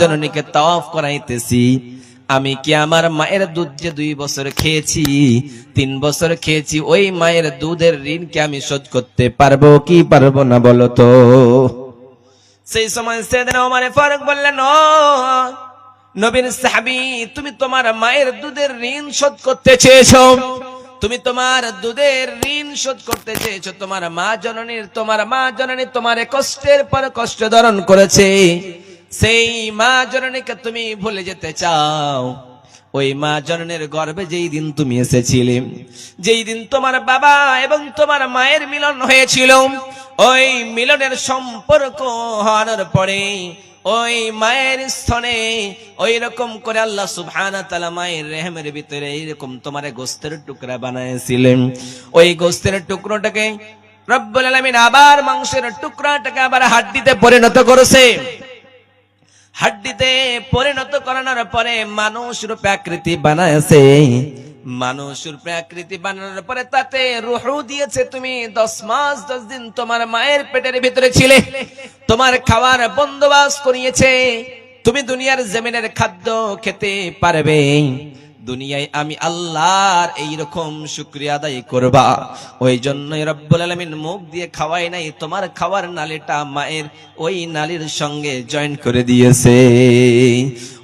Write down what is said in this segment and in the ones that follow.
জননীকে তাওয়াফ করাইতেছি, আমি কি আমার মায়ের দুধ যে 2 বছর খেয়েছি, 3 বছর খেয়েছি, ওই মায়ের দুধের ঋণ কি আমি শোধ করতে পারবো কি পারবো না বলো তো? সেই সময় সাইয়েদনা ওমর ফারুক বললেন, ও নবীর সাহাবী, তুমি তোমার মায়ের দুধের ঋণ শোধ করতে চেয়েছো, তুমি তোমার দুধের ঋণ শোধ করতে চেয়েছো। তোমার মা জননী তোমার কষ্টের পর কষ্ট ধারণ করেছে, সেই মা জননীকে তুমি ভুলে যেতে চাও? ওই মা জননীর গর্ভে যেই দিন তুমি এসেছিলে, যেই দিন তোমার বাবা এবং তোমার মায়ের মিলন হয়েছিল, ওই মিলনের সম্পর্ক হওয়ার পরে ওই মায়ের স্তনে ওই রকম করে আল্লাহ সুবহানাহু ওয়া তাআলা মায়ের রেহমের ভিতরে এইরকম তোমার গোস্তের টুকরা বানাইছিলেন। ওই গোস্তের টুকরোটাকে রব্বুল আলামিন আবার মাংসের টুকরাটাকে আবার হাড্ডিতে পরিণত করেছে। হাড্ডিতে পরিণত করানোর পরে মানুষ রূপে আকৃতি বানাইছে। মানুষ রূপে আকৃতি বানানোর পরে তাতে রূহ দিয়েছে। তুমি 10 মাস 10 দিন তোমার মায়ের পেটের ভিতরে ছিলে, তোমার খাওয়ার বন্দোবস্ত করিয়েছে। তুমি দুনিয়ার জমিনের খাদ্য খেতে পারবে, দুনিয়ায় আমি আল্লাহর এইরকম শুকরিয়া আদায় করবা। ওই জন্যই রব্বুল আলামিন মুখ দিয়ে খাওয়াই নাই, তোমার খাওয়ার নালীটা মায়ের ওই নালীর সঙ্গে জয়েন করে দিয়েছে।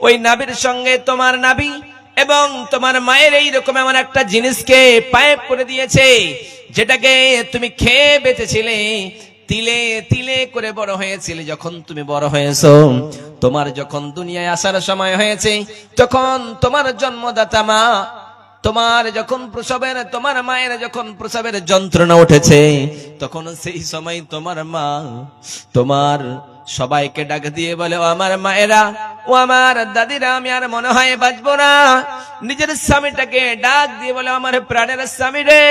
ওই নাভির সঙ্গে তোমার নাভি এবং তোমার মায়ের এইরকম এমন একটা জিনিসকে পাইপ করে দিয়েছে, যেটাকে তুমি খেয়ে বেঁচেছিলে, তিলে তিলে করে বড় হয়েছিলে। যখন তুমি বড় হয়েছো, তোমার যখন দুনিয়ায় আসার সময় হয়েছে, তখন তোমার জন্মদাতা মা তোমার মায়ের যখন প্রসবের যন্ত্রণা উঠেছে, তখন সেই সময় তোমার মা তোমার সবাইকে ডাক দিয়ে বলে, ও আমার মায়েরা, ও আমার দাদিরা, আমি আর মনে হয় বাঁচবো না। নিজের স্বামীটাকে ডাক দিয়ে বলে, আমার প্রাণের স্বামী রে,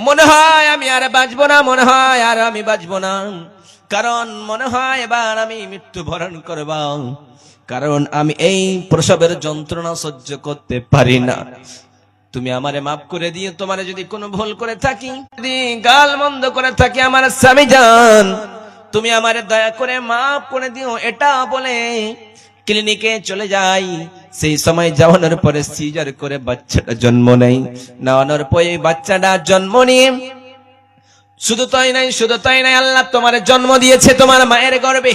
মনে হয় আমি আর বাঁচবো না, মনে হয় আর আমি বাঁচবো না, কারণ মনে হয় এবার আমি মৃত্যুবরণ করব, কারণ আমি এই প্রসবের যন্ত্রণা সহ্য করতে পারি না। তুমি আমারে মাফ করে দিও, তোমারে যদি কোনো ভুল করে থাকি, যদি গাল মন্দ করে থাকি, আমার স্বামী জান, তুমি আমারে দয়া করে মাফ করে দিও। এটা বলে ক্লিনিকে চলে যাই। সেই সময় যাওয়ানোর পরে সিজার করে বাচ্চাটা জন্ম নেয়। নেওয়ানোর পরে বাচ্চাটা জন্ম নিয়ে শুধু তাই নাই, আল্লাহ তোমার জন্ম দিয়েছে তোমার মায়ের গর্ভে।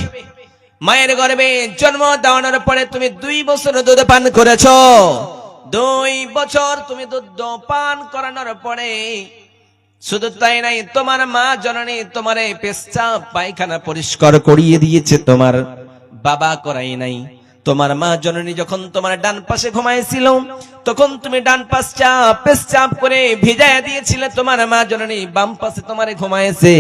মায়ের গর্ভে জন্ম দেওয়ানোর পরে তুমি 2 বছর দুধ পান করেছো। 2 বছর তুমি দুধ পান করানোর পরে শুধু তাই নাই, তোমার মা জননী তোমার পেশাব পায়খানা পরিষ্কার করিয়ে দিয়েছে, তোমার বাবা করাই নাই। তোমার মা জননী যখন তোমার ডান পাশে ঘুমাইছিল, তখন তুমি ডান পাশটা পেশাব করে ভিজাইয়া দিয়েছিলে। তোমার মা জননী বাম পাশে তোমারে ঘুমাইছে,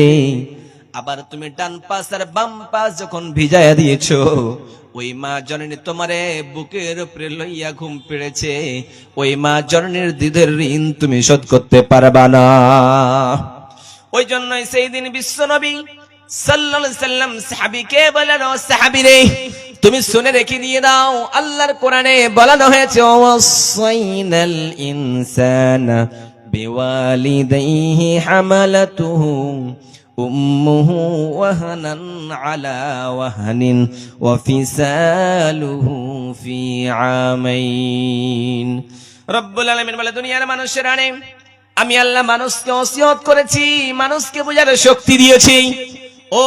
আবার তুমি ডান পাশ আর বাম পাশ যখন ভিজাইয়া দিয়েছো, ওই মা জননী তোমারে বুকের উপরে লইয়া ঘুম পেড়েছে। ওই মা জননীর দুধের ঋণ তুমি শোধ করতে পারবা না। ওই জন্যই সেই দিন বিশ্ব নবী সাল্লাল্লাহু আলাইহি সাল্লাম সাহাবীকে বলেন, ও সাহাবী রে, তুমি শুনে রেখে দিয়ে দাও, আল্লাহর কোরআনে বলানো হয়েছে, ওয়াসাইনাল ইনসানা বিওয়ালিদাইহি হামালাতুহু উম্মুহু ওয়াহানান আলা ওয়াহানিন ওয়া ফিসালুহু ফি আমাইন। রব্বুল আলামিন বলে, দুনিয়ার মানুষেরা রে, আমি আল্লাহ মানুষকে ওসিয়ত করেছি, মানুষকে বোঝার শক্তি দিয়েছি। ও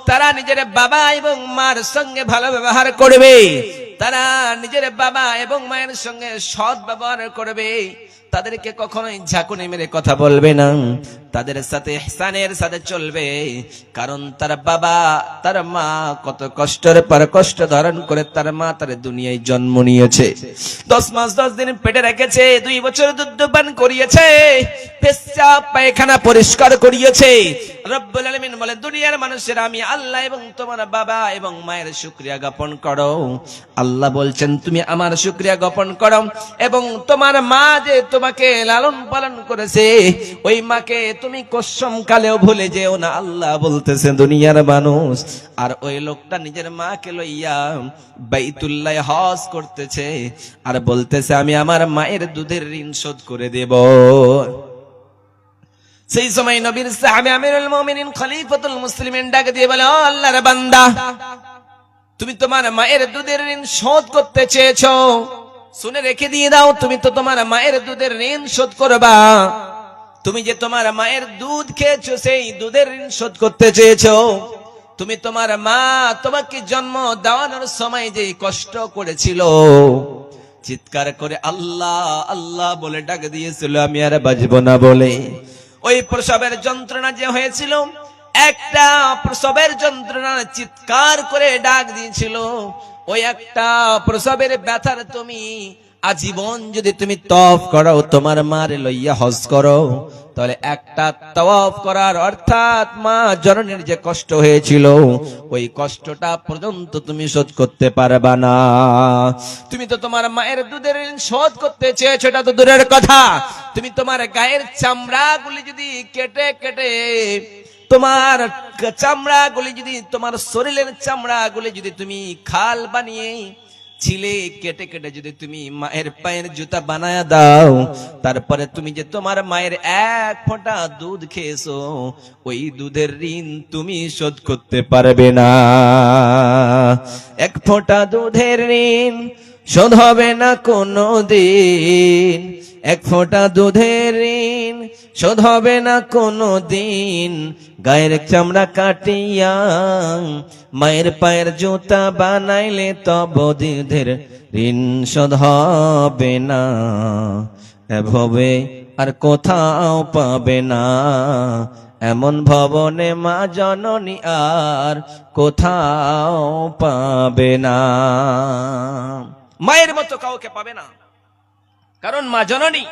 তারা নিজের বাবা এবং মার সঙ্গে ভালো ব্যবহার করবে, তারা নিজের বাবা এবং মায়ের সঙ্গে সৎ ব্যবহার করবে, তাদেরকে কখনোই ঝাঁকুনি মেরে কথা বলবে না, তাদের সাথে ইহসানের সাথে চলবে। কারণ তার বাবা তার মা কত কষ্টের পর কষ্ট ধারণ করে তার মা তার দুনিয়ায় জন্ম নিয়েছে, 10 মাস 10 দিন পেটে রেখেছে, 2 বছর দুধ পান করিয়েছে, পেশাব পায়খানা পরিষ্কার করিয়েছে। রব্বুল আলামিন বলে, দুনিয়ার মানুষেরা, আমি আল্লাহ এবং তোমার বাবা এবং মায়ের শুকরিয়া জ্ঞাপন করো। আল্লাহ বলছেন, তুমি আমার শুকরিয়া জ্ঞাপন করো এবং তোমার মা যে তোমাকে লালন পালন করেছে, ওই মাকে তুমি কসম কালেও ভুলে যেও না। আল্লাহ বলতেছে দুনিয়ার মানুষ, আর ওই লোকটা নিজের মাকে লইয়া বাইতুল্লাহ হজ করতেছে আর বলতেছে, আমি আমার মায়ের দুধের ঋণ শোধ করে দেব। সেই সময় নবীর সাহাবী আমিরুল মুমিনিন খলিফাতুল মুসলিমিন ডাক দিয়ে বলে, ও আল্লাহর বান্দা, তুমি তোমার মায়ের দুধের ঋণ শোধ করতে চেয়েছো, শুনে রেখে দিয়ে দাও, তুমি তো তোমার মায়ের দুধের ঋণ শোধ করবা। তুমি যে তোমার মায়ের দুধ খেয়েছো, সেই দুধের ঋণ শোধ করতে চেয়েছো। তুমি তোমার মা তোমাকে জন্ম দেওয়ানোর সময় যে কষ্ট করেছিল, চিৎকার করে আল্লাহ আল্লাহ বলে ডাক দিয়েছিল, আমি আর বাঁচবো না বলে। ওই প্রসবের যন্ত্রণা যে হয়েছিল, একটা প্রসবের যন্ত্রণা চিৎকার করে ডাক দিয়েছিল, ওই একটা প্রসবের ব্যথার তুমি আজীবন যদি তুমি তওয়াফ করো, তোমার মারে লইয়া হজ করো, তাহলে একটা তওয়াফ করার অর্থাৎ মা জননীর যে কষ্ট হয়েছিল, ওই কষ্টটা পর্যন্ত তুমি শোধ করতে পারবা না। তুমি তো তোমার মায়ের দুধের ঋণ শোধ করতে চেয়েছো, এটা তো দূরের কথা, তুমি তোমার গায়ের চামড়াগুলি যদি কেটে কেটে, তোমার চামড়াগুলি যদি, তোমার শরীরের চামড়াগুলি যদি তুমি খাল বানিয়ে ছিলে কেটে কেটে যদি তুমি মায়ের পায়ের জুতা বানায়া দাও, তারপরে তুমি যে তোমার মায়ের এক ফোঁটা দুধ খেয়েছো, ওই দুধের ঋণ তুমি শোধ করতে পারবে না। এক ফোঁটা দুধের ঋণ শোধ হবে না কোনো দিন, এক ফোঁটা দুধের ঋণ শোধ হবে না কোনো দিন। গায়ের চামড়া কাটিয়া মায়ের পায়ের জুতা বানাইলে তব দুধের ঋণ শোধ হবে না, এভাবে আর কোথাও পাবে না, এমন ভবনে মা জননী আর কোথাও পাবে না। মায়ের মতো কাউকে পাবে না, কারণ মা জননী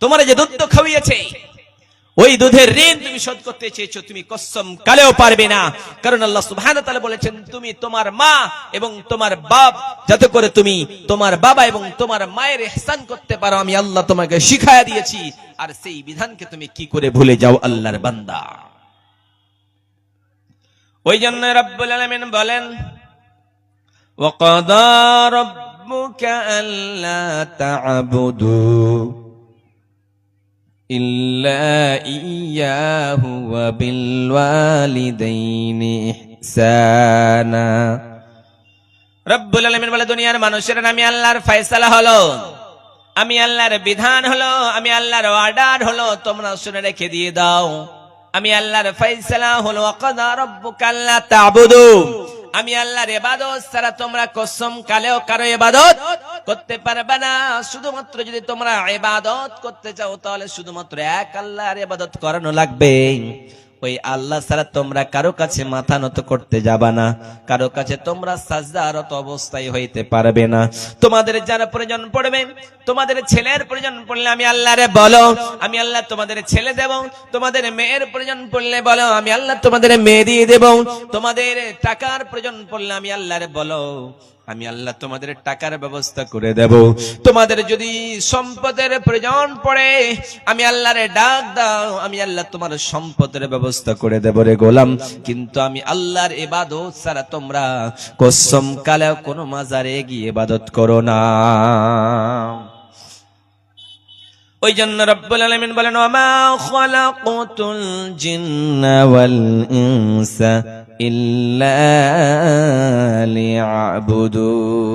তোমার যে দুধ খাওয়িয়েছে, ওই দুধের ঋণ তুমি শোধ করতে চেয়েছো, তুমি কসম কালেও পারবে না। কারণ আল্লাহ সুবহানাহু ওয়া তাআলা বলেছেন, তুমি তোমার মা এবং তোমার বাপ, যাতে করে তুমি তোমার বাবা এবং তোমার মায়ের ইহসান করতে পারো, আমি আল্লাহ তোমাকে শিখায়া দিয়েছি। আর সেই বিধানকে তুমি কি করে ভুলে যাও আল্লাহর বান্দা? ওই জন্য রব্বুল আলামিন বলেন, ওয়া কাদা রাব্বুকা আল্লা তা'বুদু ইল্লা ইয়্যাহু ওয়া বিল ওয়ালিদাইনি ইহসানা। রব্বুল আলামিন বলে, দুনিয়ার মানুষের আমি আল্লাহর ফয়সালা হলো, আমি আল্লাহর বিধান হলো, আমি আল্লাহর অর্ডার হলো, তোমরা শুনে রেখে দিয়ে দাও। আমি আল্লাহর ফয়সালা হলো, ওয়া কাদা রাব্বুকা আল্লা তা'বুদু, আমি আল্লাহর ইবাদত ছাড়া তোমরা কসম কালেও কারো ইবাদত করতে পারবে না। শুধুমাত্র যদি তোমরা ইবাদত করতে চাও, তাহলে শুধুমাত্র এক আল্লাহর ইবাদত করানো লাগবে। ওই আল্লাহ ছাড়া তোমরা কারো কাছে মাথা নত করতে যাবা না, কারো কাছে তোমরা সাজদারত অবস্থায় হইতে পারবে না। তোমাদের যার প্রয়োজন পড়বে, তোমাদের ছেলের প্রয়োজন পড়লে আমি আল্লাহরে বলো, আমি আল্লাহ তোমাদের ছেলে দেব। তোমাদের মেয়ের প্রয়োজন পড়লে বলো, আমি আল্লাহ তোমাদের মেয়ে দিয়ে দেব। তোমাদের টাকার প্রয়োজন পড়লে আমি আল্লাহরে বলো, আমি আল্লাহ তোমাদের টাকার ব্যবস্থা করে দেব। তোমাদের যদি সম্পদের প্রয়োজন পড়ে, আমি আল্লাহরে ডাক দাও, আমি আল্লাহ তোমার সম্পদের ব্যবস্থা করে দেব রে গোলাম। কিন্তু আমি আল্লাহর ইবাদত ছাড়া তোমরা কসম কালে কোনো মাজারে গিয়ে ইবাদত করো না। ওই জন্য রব্বুল আলামিন বলেন, ওয়া মা খালাকাতুল জিন্না ওয়াল ইনসা ইল্লা লিয়াবুদুন।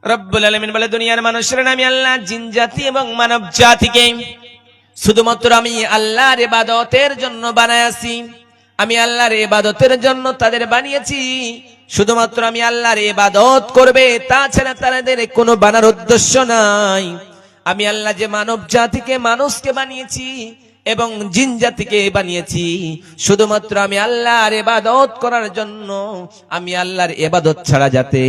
রব্বুল আলামিন বলে, দুনিয়ার মানুষেরা আমি আল্লাহ জিন জাতি এবং মানব জাতিকে শুধুমাত্র আমি আল্লাহর ইবাদতের জন্য বানাইছি, আমি আল্লাহর ইবাদতের জন্য তাদের বানিয়েছি। শুধুমাত্র আমি আল্লাহর ইবাদত করবে, তাছাড়া তাদের কোনো বানার উদ্দেশ্য নাই। আমি আল্লাহ যে মানব জাতিকে, মানুষকে বানিয়েছি এবং জিন জাতিকে বানিয়েছি, শুধুমাত্র আমি আল্লাহর ইবাদত করার জন্য। আমি আল্লাহর ইবাদত ছাড়া যাতে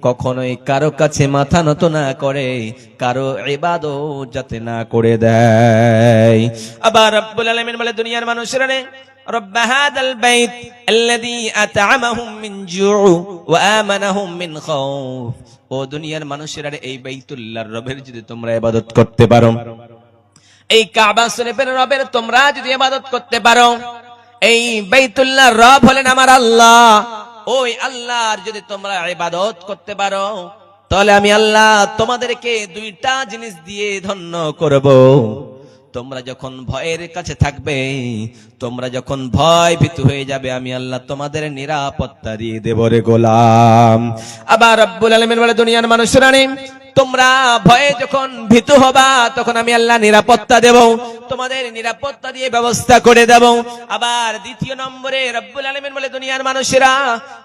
কখনোই কারো কাছে মাথা নত না করে, কারো ইবাদত যাতে না করে দেয়। আবার রব্বুল আলামিন বলে, দুনিয়ার মানুষেরা রে, রব্ব হাদাল বাইত আল্লাযী আত'আমাহুম মিন জু'উ ওয়া আমানাহুম মিন খাউফ। ও দুনিয়ার মানুষেরা রে, এই বাইতুল্লাহর রবের যদি তোমরা ইবাদত করতে পারো, এই কাবা শরীফের রবের তোমরা যদি ইবাদত করতে পারো, এই বাইতুল্লাহর রব হলেন আমার আল্লাহ, ওই আল্লাহর যদি তোমরা ইবাদত করতে পারো, তাহলে আমি আল্লাহ তোমাদেরকে দুইটা জিনিস দিয়ে ধন্য করব। তোমরা যখন ভয়ের কাছে থাকবে, তোমরা যখন ভয় ভীতু হয়ে যাবে, আমি আল্লাহ তোমাদের নিরাপত্তা দিয়ে দেব রে গোলাম। আবার রব্বুল আলামিন বলে, দুনিয়ার মানুষেরা নেই, তোমরা ভয়ে যখন ভীতু হবা তখন আমি আল্লাহ নিরাপত্তা দেব, তোমাদের নিরাপত্তা দিয়ে ব্যবস্থা করে দেব। আবার দ্বিতীয় নম্বরে রব্বুল আলামিন বলে, দুনিয়ার মানুষেরা,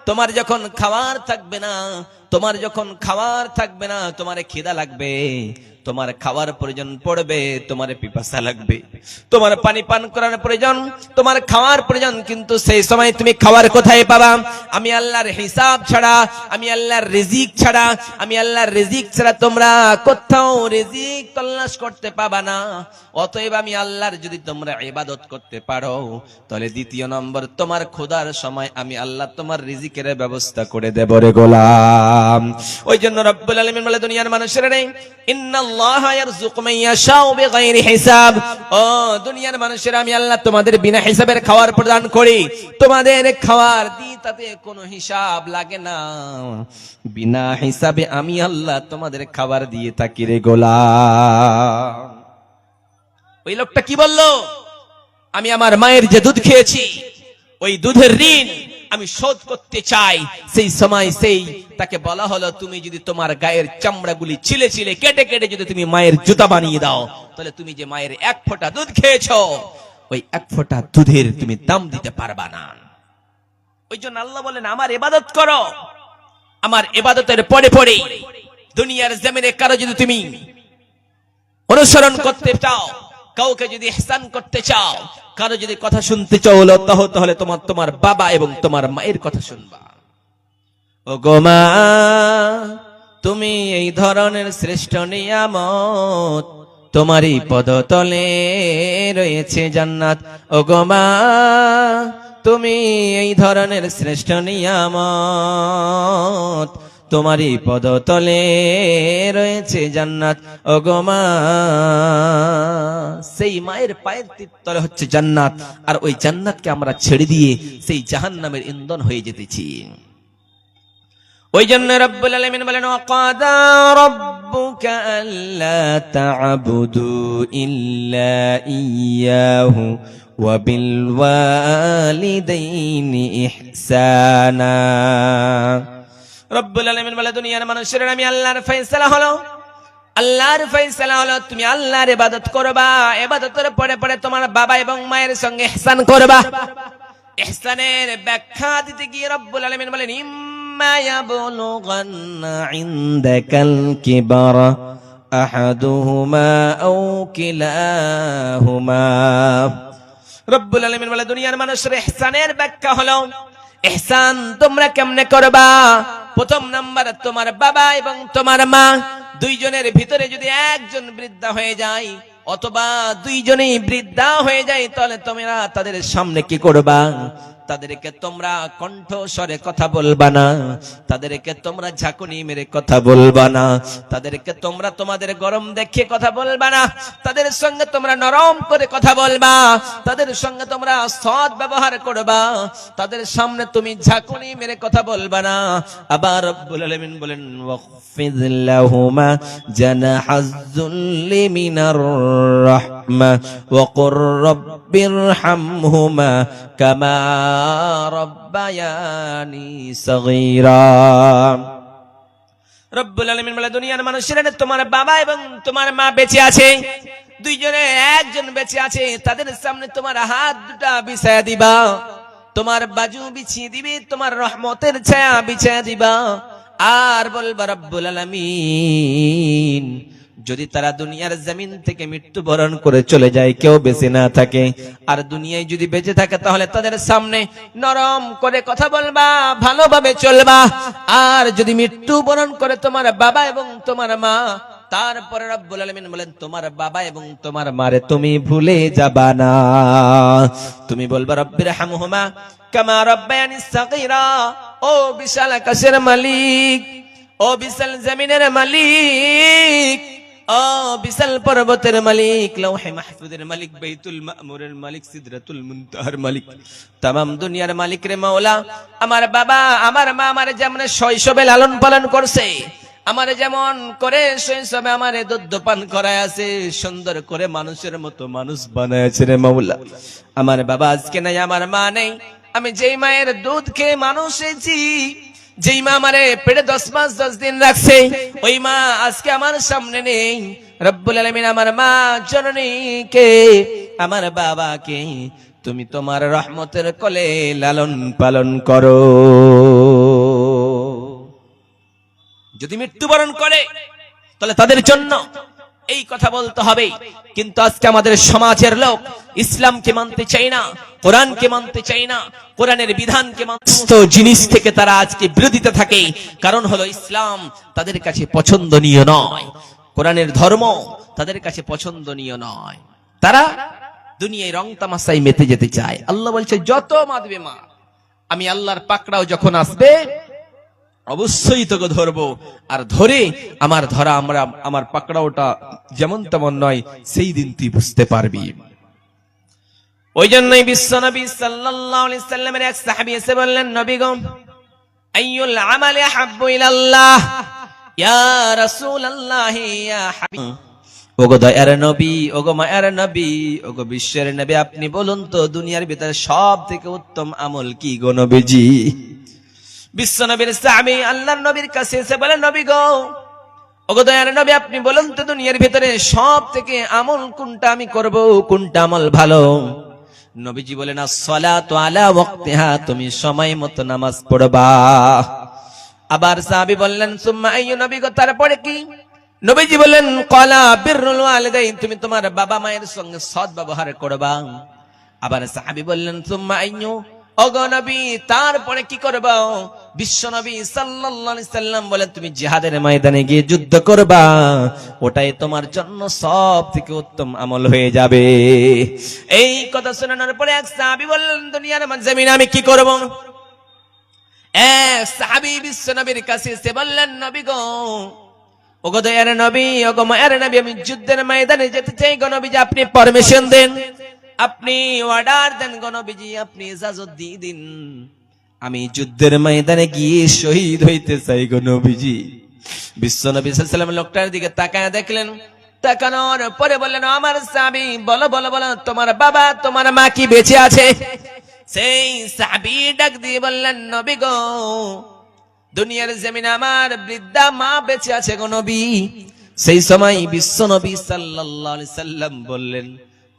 তোমার যখন খাবার থাকবে না, তোমার যখন খাবার থাকবে না, তোমার খিদা লাগবে, তোমার খাওয়ার প্রয়োজন পড়বে, তোমার পিপাসা লাগবে, তোমার পানি পান করার প্রয়োজন, তোমার খাওয়ার প্রয়োজন, কিন্তু সেই সময় তুমি খাবার কোথায় পাবা? আমি আল্লাহর হিসাব ছাড়া, আমি আল্লাহর রিজিক ছাড়া, আমি আল্লাহর রিজিক ছাড়া তোমরা কোথাও রিজিক তল্লাশ করতে পাবা না। অতএব আমি আল্লাহর যদি তোমরা ইবাদত করতে পারো, তাহলে দ্বিতীয় নম্বর, তোমার খোদার সময় আমি আল্লাহ তোমার রিজিকের ব্যবস্থা করে দেব রে গোলাম। ওই জন্য রব্বুল আলামিন বলে, দুনিয়ার মানুষেরা নেই, ইন্নাল্লাহা ইয়ারযুকু মান ইয়াশাউ বিগাইরি হিসাব। ও দুনিয়ার মানুষেরা, আমি আল্লাহ তোমাদের বিনা হিসাবের খাবার প্রদান করি, তোমাদের খাবার দিই, তাতে কোনো হিসাব লাগে না, বিনা হিসাবে আমি আল্লাহ তোমাদের খাবার দিয়ে থাকি রে গোলাম। ওই লোকটা কি বললো? আমি আমার মায়ের যে দুধ খেয়েছি, ওই দুধের ঋণ আমি শোধ করতে চাই। সেই সময় সেই তাকে বলা হলো, তুমি যদি তোমার গায়ের চামড়াগুলি ছিলে ছিলে কেটে কেটে যদি তুমি মায়ের জুতা বানিয়ে দাও, তাহলে তুমি যে মায়ের এক ফোঁটা দুধ খেয়েছো, ওই এক ফোঁটা দুধের তুমি দাম দিতে পারবা না। ওই জন্য আল্লাহ বলেন, আমার ইবাদত করো, আমার ইবাদতের পরে পরে দুনিয়ার জমিনে কারো যদি তুমি অনুসরণ করতে চাও, কাউকে যদি ইহসান করতে চাও, কারো যদি কথা শুনতে চাও, তাহলে তোমার বাবা এবং তোমার মায়ের কথা শুনবা। ও গো মা, তুমি এই ধরনের শ্রেষ্ঠ নিয়ামত, তোমারই পদতলে রয়েছে জান্নাত। ও গো মা, তুমি এই ধরনের শ্রেষ্ঠ নিয়ামত, তোমারই পদতলে রয়েছে জান্নাত। ও গো মা, সেই মায়ের পায়ের তলে হচ্ছে জান্নাত, আর ওই জান্নাতকে আমরা ছেড়ে দিয়ে সেই জাহান্নামের ইন্ধন হয়ে যেতেছি। ওই জন্য রব্বুল আলামিন বলেন, ওয়াকাদা রাব্বুকা আল্লা তা'বুদু ইল্লা ইয়্যাহু ওয়া বিল ওয়ালিদাইনি ইহসানা। রব্বুল আলামিন বলে, দুনিয়ার মানুষেরা, আমি আল্লাহর ফয়সালা হলো, আল্লাহর ফয়সালা হলো তুমি আল্লাহর ইবাদত করবা, ইবাদতের পরে পরে তোমার বাবা এবং মায়ের সঙ্গে ইহসান করবা। ইহসানের ব্যাখ্যা দিতে গিয়ে রব্বুল আলামিন বলেন, ইম্মা ইয়াবলুগান্না ইনদাকাল কিবারা আহাদুহুমা আও কিলাহুমা। রব্বুল আলামিন বলে, দুনিয়ার মানুষের ইহসানের ব্যাখ্যা হলো, ইহসান তোমরা কেমনে করবা? প্রথম নাম্বার, তোমার বাবা এবং তোমার মা দুইজনের ভিতরে যদি একজন বৃদ্ধা হয়ে যায়, অথবা দুইজনেই বৃদ্ধা হয়ে যায়, তাহলে তোমরা তাদের সামনে কি করবা? তাদেরকে তোমরা কণ্ঠস্বরে কথা বলবা না, তাদেরকে তোমরা ঝাঁকুনি মেরে কথা বলবা না, তাদেরকে তোমরা তোমাদের গরম দেখে কথা বলবা না, তাদের সঙ্গে তোমরা নরম করে কথা বলবা, তাদের সঙ্গে তোমরা সৎ ব্যবহার করবা, তাদের সামনে তুমি ঝাঁকুনি মেরে কথা বলবা না। আবার রব্বুল আলামিন বলেন, ওয়াখফিদ লাহুমা জানাহাজ যুল্লি মিনার রাহমা ওয়া কুর রাব্বিরহামহুমা কামা রব্বায়ানি সগীরা। রব্বুল আলামিন বলে, দুনিয়ার মানুষেরা, তোমার বাবা এবং তোমার মা বেঁচে আছে, দুইজনে একজন বেঁচে আছে, তাদের সামনে তোমার হাত দুটা বিছায়া দিবা, তোমার বাজু বিছিয়ে দিবে, তোমার রহমতের ছায়া বিছায়া দিবা, আর বলবা, রব্বুল আলামিন, যদি তারা দুনিয়ার জমিন থেকে মৃত্যুবরণ করে চলে যায়, কেউ বেঁচে না থাকে, আর দুনিয়ায় যদি বেঁচে থাকে, তাহলে তাদের সামনে নরম করে কথা বলবা, ভালোভাবে চলবা। আর যদি মৃত্যুবরণ করে তোমার বাবা এবং তোমার মা, তারপরে রব্বুল আলামিন বলেন, তোমার বাবা এবং তোমার মারে তুমি ভুলে যাবা না, তুমি বলবা, রব্বিরহামহুমা কামা রব্বায়ানি সগীরা। ও বিশাল আকাশের মালিক, ও বিশাল জমিনের মালিক, ও বিশাল পর্বতের মালিক, লৌহে মাহফুজের মালিক, বাইতুল মামুরের মালিক, সিদরাতুল মুনতাহার মালিক, তামাম দুনিয়ার মালিক রে মাওলা, আমার বাবা আমার মা আমার যেমন শৈশবে লালন পালন করছে, আমার যেমন করে শৈশবে আমার দুধ পান করায় আছে, সুন্দর করে মানুষের মতো মানুষ বানায়ছে রে মাওলা। আমার বাবা আজকে নাই, আমার মা নেই, আমি যেই মায়ের দুধ খেয়ে মানুষ হয়েছি, যেই মা আমারে পেটে 10 মাস 10 দিন রাখছে, ওই মা আজকে আমার সামনে নেই। রব্বুল আলামিন আমার মা জননীকে, আমার বাবাকে তুমি তোমার রহমতের কোলে লালন পালন করো। যদি মৃত্যুবরণ করে তাহলে তাদের জন্য এই কথা বলতে হবে। কিন্তু আজকে আমাদের সমাজের লোক ইসলামকে মানতে চায় না, কোরআনকে মানতে চায় না, কোরআনের বিধানকে মানতে জিনিস থেকে তারা আজকে বিরোধিতা থাকে। কারণ হলো ইসলাম তাদের কাছে পছন্দনীয় নয়, কোরআনের ধর্ম তাদের কাছে পছন্দনীয় নয়। তারা দুনিয়ায় রং তামাশায় মেতে যেতে চায়। আল্লাহ বলছে যত মাদবে মা, আমি আল্লাহর পাকড়াও যখন আসবে অবশ্যই তোকে ধরবো, আর ধরে আমার ধরা আমার পাকড়াওটা যেমন তেমন নয়, সেই দিন তুই বুঝতে পারবি। ওই জন্যই বিশ্বনবী সাল্লাল্লাহু আলাইহি সাল্লামের এক সাহাবী এসে বললেন, নবী গো, আইয়ুল আমালি আহাব্বু ইলাল্লাহ ইয়া রাসূলুল্লাহ ইয়া হাবিব। ওগো দয়ার নবী, ওগো মায়ার নবী, ওগো বিশ্বের নবী, আপনি বলুন তো দুনিয়ার ভিতরে সব থেকে উত্তম আমল কি গো নবীজি? বিশ্বনবীর সাহাবী আল্লাহর নবীর কাছে এসে বলেন, নবী গো, ওগো দয়ার নবী, আপনি বলুন তো দুনিয়ার ভিতরে সব থেকে আমল কোনটা আমি করব, কোনটা আমল ভালো? নবীজি বলেন, as-salatu ala waqtiha, তুমি সময় মতো নামাজ পড়বা। আবার সাহাবী বললেন, সুম্মা আইয়ু, নবী গো তারপরে কি? নবীজি বললেন, ক্বালা বিররুল ওয়ালিদাইন, তুমি তোমার বাবা মায়ের সঙ্গে সৎ ব্যবহার করবা। আবার সাহাবী বললেন, সুম্মা আইয়ু, ওগো নবী তারপরে কি করবা? বিশ্ব নবী সাল্লাল্লাহু আলাইহি সাল্লাম বলেন, তুমি জিহাদের ময়দানে গিয়ে যুদ্ধ করবা, ওটাই তোমার জন্য সব থেকে উত্তম আমল হয়ে যাবে। এই কথা শোনানোর পরে এক সাহাবী বললেন, দুনিয়ার জমিনে আমি কি করব? এক সাহাবী বিশ্ব নবীর কাছে এসে বললেন, নবী গো, ওগো দয়ার নবী, ওগো মায়ের নবী, আমি যুদ্ধের ময়দানে যেতে চাই গো নবীজি, আপনি পারমিশন দেন, আপনি অর্ডার দেন গো নবীজি, আপনি ইজাজত দিয়ে দিন, আমি যুদ্ধের ময়দানে গিয়ে শহীদ হইতে চাই গো নবীজি। বিশ্ব নবী সাল্লাল্লাহু আলাইহি ওয়াসাল্লাম লোকটার দিকে তাকায় দেখলেন, তাকানোর পরে বললেন, আমার সাহাবী, বলো বলো বলো, তোমার বাবা তোমার মা কি বেঁচে আছে? সেই সাহাবী ডাক দিয়ে বললেন, নবী গো, দুনিয়ার জমিনে আমার বৃদ্ধা মা বেঁচে আছে গো নবী। সেই সময় বিশ্ব নবী সাল্লাল্লাহু আলাইহি সাল্লাম বললেন,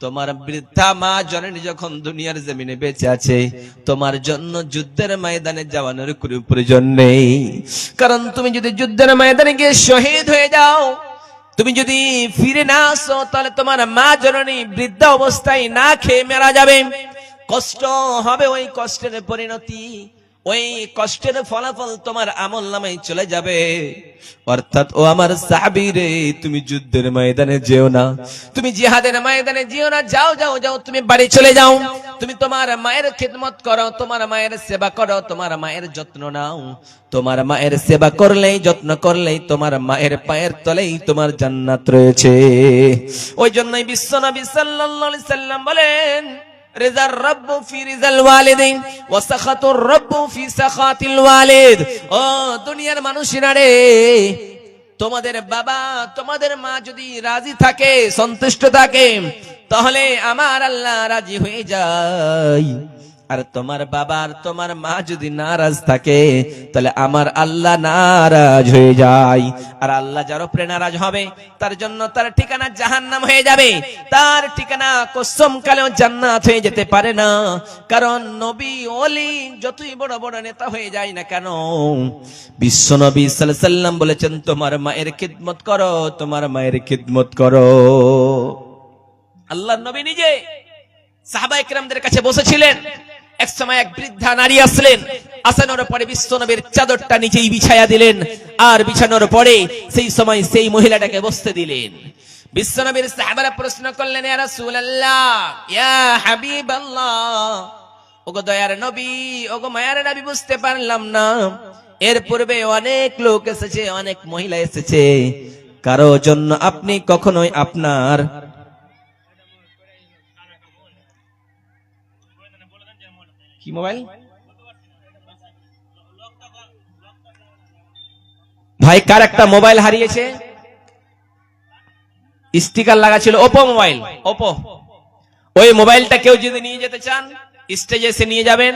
তোমার বৃদ্ধা মা জননী যখন দুনিয়ার জমিনে বেঁচে আছে, তোমার জন্য যুদ্ধের ময়দানে যাওয়ানোর কোনো প্রয়োজন নেই। কারণ তুমি যদি যুদ্ধের ময়দানে গিয়ে শহীদ হয়ে যাও, তুমি যদি ফিরে না আসো, তাহলে তোমার মা জননী বৃদ্ধা অবস্থায় না খেয়ে মারা যাবে, কষ্ট হবে, ওই কষ্টের পরিণতি, ওই কষ্টের ফলাফল তোমার আমলনামায় চলে যাবে। অর্থাৎ ও আমার সাহাবী রে, তুমি যুদ্ধের ময়দানে যেও না, তুমি জিহাদের ময়দানে যেও না, যাও যাও যাও, তুমি বাড়ি চলে যাও, তুমি তোমার মায়ের খিদমত করো, তোমার মায়ের সেবা করো, তোমার মায়ের যত্ন নাও। তোমার মায়ের সেবা করলেই, যত্ন করলেই তোমার মায়ের পায়ের তলেই তোমার জান্নাত রয়েছে। ওই জন্যই বিশ্ব নবী সাল্লাল্লাহু আলাইহি সাল্লাম বলেন, রিজার রাব্বু ফি রিজাল ওয়ালিদিন ওয়া সাখাতুর রাব্বু ফি সাখাতিল ওয়ালিদ। ও দুনিয়ার মানুষেরা রে, তোমাদের বাবা তোমাদের মা যদি রাজি থাকে, সন্তুষ্ট থাকে, তাহলে আমার আল্লাহ রাজি হয়ে যায়। আর তোমার বাবা আর তোমার মা যদি নারাজ থাকে, তাহলে আমার আল্লাহ নারাজ হয়ে যায়। আর আল্লাহ যার উপরে নারাজ হবে, তার জন্য তার ঠিকানা জাহান্নাম হয়ে যাবে, তার ঠিকানা কসম কালেও জান্নাত হয়ে যেতে পারে না। কারণ নবী ওলি যতই বড় বড় নেতা হয়ে যায় না কেন, বিশ্ব নবী সাল্লাল্লাহু আলাইহি সাল্লাম বলেছেন, তোমার মায়ের খিদমত করো, তোমার মায়ের খিদমত করো। আল্লাহর নবী নিজে সাহাবায়ে কেরামদের কাছে বসেছিলেন। এক সময় এক বৃদ্ধা নারী আসলেন, আসানোর পরে বিশ্ব নবীর চাদরটা নিচেই বিছায়া দিলেন, আর বিছানোর পরে সেই সময় সেই মহিলাটাকে বসতে দিলেন। বিশ্ব নবীর সাহাবারা প্রশ্ন করলেন, ইয়া রাসূলুল্লাহ, ইয়া হাবিবাল্লাহ, ওগো দয়ার নবী, ওগো মায়ার নবী, বুঝতে পারলাম না, এর পূর্বে অনেক লোক এসেছে, অনেক মহিলা এসেছে, কারো জন্য আপনি কখনোই আপনার কি মোবাইল ভাই ভাই কার একটা মোবাইল হারিয়েছে, স্টিকার লাগা ছিল ওপো মোবাইল, ওপো। ওই মোবাইলটা কেউ যদি নিয়ে যেতে চান স্টেজে এসে নিয়ে যাবেন।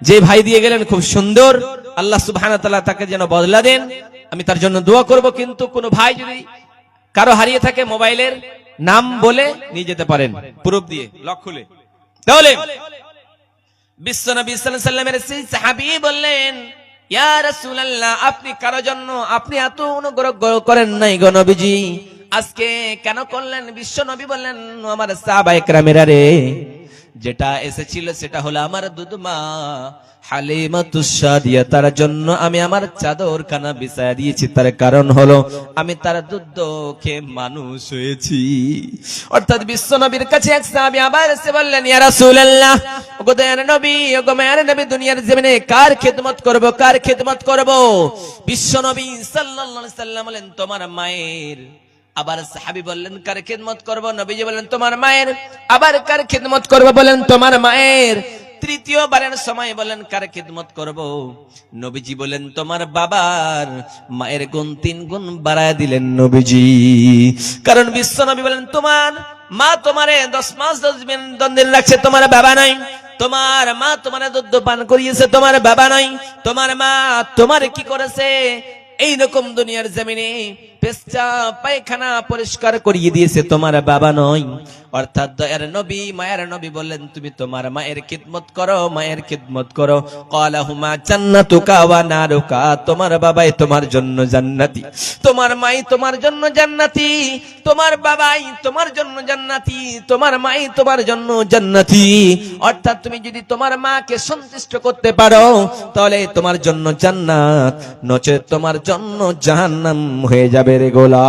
যে ভাই দিয়ে গেলেন খুব সুন্দর, আল্লাহ সুবহানাহু ওয়া তাআলা তাকে যেন বদলা দেন, আমি তার জন্য দোয়া করব। কিন্তু কোন ভাই যদি কারো হারিয়ে থাকে মোবাইলের নাম বলে নিয়ে যেতে পারেন, প্রুফ দিয়ে লক খুলে। তাহলে বিশ্বনবী সাল্লাল্লাহু আলাইহি ওয়াসাল্লামের সেই সাহাবী বললেন, ইয়া রাসূলুল্লাহ, আপনি কারো জন্য আপনি এত অনুগ্রহ করেন নাই গো নবীজি, আজকে কেন করলেন? বিশ্বনবী বললেন, আমার সাহাবায়ে কেরামেরা রে, যেটা এসেছিল সেটা হলো আমার দুধমা হালিমাতুস সাদিয়া, তার জন্য আমি আমার চাদর খানা বিছায়া দিয়েছি। তার কারণ হলো আমি তার দুধ খেয়ে মানুষ হয়েছি। অর্থাৎ বিশ্বনবীর কাছে এক সাহাবী আবার এসে বললেন, ইয়া রাসূলুল্লাহ, ওগো দয়ার নবী, ওগো মায়ের নবী, দুনিয়ার জমিনে কার খিদমত করব, কার খিদমত করব? বিশ্বনবী সাল্লাল্লাহু আলাইহি সাল্লাম বলেন, তোমার মায়ের। আবার সাহাবী বললেন, কার খিদমত করব? নবীজি বলেন, তোমার মায়ের। আবার কার খিদমত করব? বলেন, তোমার মায়ের। তৃতীয়বারের সময় বলেন, কার খিদমত করব? নবীজি বলেন, তোমার বাবার। মায়ের গুণ 3 গুণ বাড়ায় দিলেন নবীজি। কারণ বিশ্বনবী বলেন, তোমার মা তোমারে 10 মাস 10 দিন রাখছে, তোমার বাবা নাই। তোমার মা তোমার দুধ পান করিয়েছে, তোমার বাবা নাই। তোমার মা তোমার কি করেছে? এইরকম দুনিয়ার জমিনে পেশাব পায়খানা পরিষ্কার করিয়ে দিয়েছে, তোমার বাবা নয়। অর্থাৎ দয়ার নবী, মায়ের নবী বললেন, তুমি তোমার মায়ের খিদমত করো, মায়ের খিদমত করো। ক্বালাহুমা জান্নাতুকা ওয়া নারুকা, তোমার বাবাই তোমার জন্য জান্নাতি, তোমার মাই তোমার জন্য জান্নাতি, তোমার বাবাই তোমার জন্য জান্নাতি, তোমার মাই তোমার জন্য জান্নাতি। অর্থাৎ তুমি যদি তোমার মাকে সন্তুষ্ট করতে পারো তাহলে তোমার জন্য জান্নাত, নচেত তোমার জন্য জাহান্নাম হয়ে যাবে রে গোলাম।